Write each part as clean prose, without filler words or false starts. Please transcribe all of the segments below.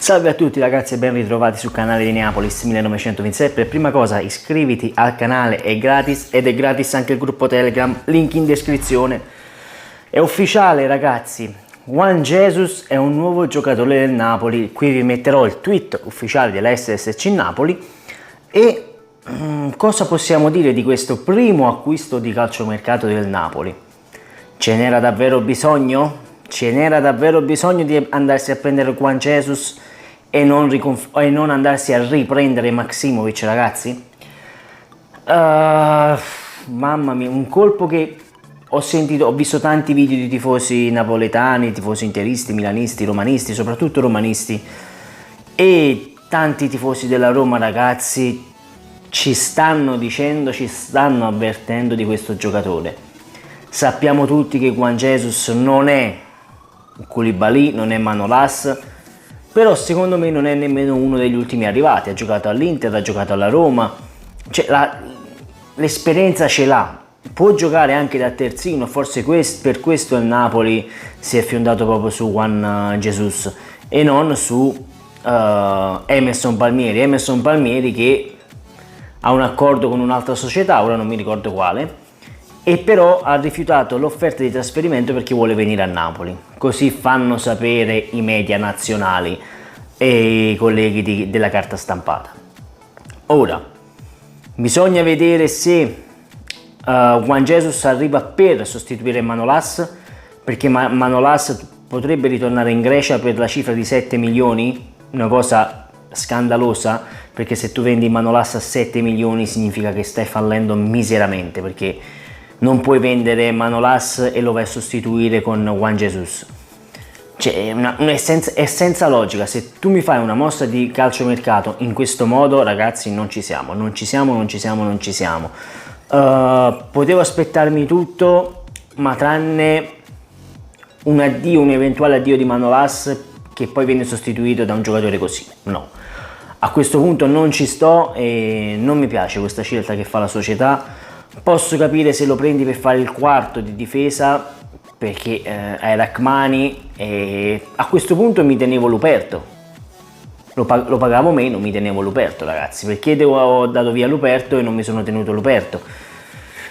Salve a tutti ragazzi e ben ritrovati sul canale di Neapolis 1927. Per prima cosa iscriviti al canale, è gratis ed è gratis anche il gruppo Telegram, link in descrizione. È ufficiale ragazzi, Juan Jesus è un nuovo giocatore del Napoli. Qui vi metterò il tweet ufficiale della SSC Napoli. E cosa possiamo dire di questo primo acquisto di calciomercato del Napoli? Ce n'era davvero bisogno? Ce n'era davvero bisogno di andarsi a prendere Juan Jesus e non andarsi a riprendere Maksimovic, ragazzi? Mamma mia, un colpo che ho visto tanti video di tifosi napoletani, tifosi interisti, milanisti, romanisti, soprattutto romanisti, e tanti tifosi della Roma, ragazzi, ci stanno dicendo, ci stanno avvertendo di questo giocatore. Sappiamo tutti che Juan Jesus non è Koulibaly, non è Manolas, però secondo me non è nemmeno uno degli ultimi arrivati. Ha giocato all'Inter, ha giocato alla Roma, cioè, l'esperienza ce l'ha, può giocare anche da terzino. Forse per questo il Napoli si è fiondato proprio su Juan Jesus e non su Emerson Palmieri che ha un accordo con un'altra società, ora non mi ricordo quale, e però ha rifiutato l'offerta di trasferimento perché vuole venire a Napoli. Così fanno sapere i media nazionali e i colleghi della carta stampata. Ora bisogna vedere se Juan Jesus arriva per sostituire Manolas, perché Manolas potrebbe ritornare in Grecia per la cifra di 7 milioni, una cosa scandalosa, perché se tu vendi Manolas a 7 milioni significa che stai fallendo miseramente, perché non puoi vendere Manolas e lo vai a sostituire con Juan Jesus. Cioè, è senza logica. Se tu mi fai una mossa di calciomercato in questo modo, ragazzi, non ci siamo. Potevo aspettarmi tutto, ma tranne un eventuale addio di Manolas che poi viene sostituito da un giocatore così. No, a questo punto non ci sto e non mi piace questa scelta che fa la società. Posso capire se lo prendi per fare il quarto di difesa, perché hai Rachmani, e a questo punto mi tenevo Luperto. Lo pagavo meno, mi tenevo Luperto, ragazzi. Perché ho dato via Luperto e non mi sono tenuto Luperto?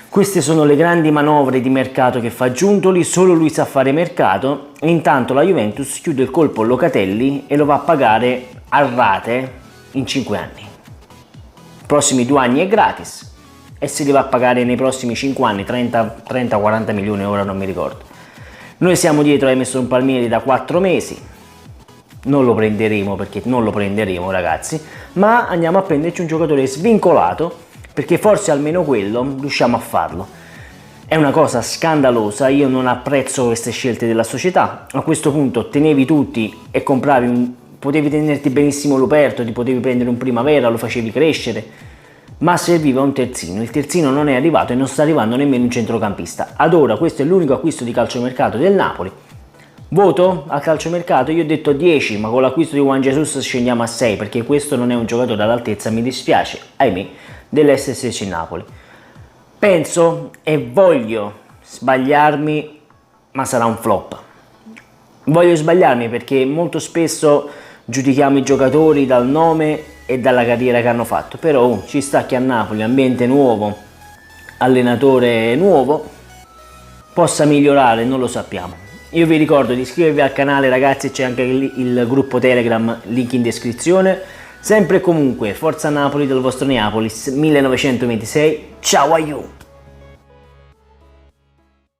Queste sono le grandi manovre di mercato che fa Giuntoli, solo lui sa fare mercato. Intanto la Juventus chiude il colpo Locatelli e lo va a pagare a rate in 5 anni. I prossimi 2 anni è gratis e se li va a pagare nei prossimi 5 anni 30-40 milioni, ora non mi ricordo. Noi siamo dietro a Emerson Palmieri da 4 mesi, non lo prenderemo, perché non lo prenderemo, ragazzi, ma andiamo a prenderci un giocatore svincolato, perché forse almeno quello riusciamo a farlo. È una cosa scandalosa, io non apprezzo queste scelte della società. A questo punto tenevi tutti e potevi tenerti benissimo Luperto, ti potevi prendere un Primavera, lo facevi crescere, ma serviva un terzino. Il terzino non è arrivato e non sta arrivando nemmeno un centrocampista. Ad ora questo è l'unico acquisto di calciomercato del Napoli. Voto al calciomercato, io ho detto 10, ma con l'acquisto di Juan Jesus scendiamo a 6, perché questo non è un giocatore all'altezza, mi dispiace, ahimè, dell'SSC Napoli. Penso e voglio sbagliarmi, ma sarà un flop. Voglio sbagliarmi perché molto spesso giudichiamo i giocatori dal nome e dalla carriera che hanno fatto, però ci sta che a Napoli, ambiente nuovo, allenatore nuovo, possa migliorare, non lo sappiamo. Io vi ricordo di iscrivervi al canale, ragazzi, c'è anche il gruppo Telegram, link in descrizione. Sempre e comunque, forza Napoli del vostro Neapolis 1926, ciao a you!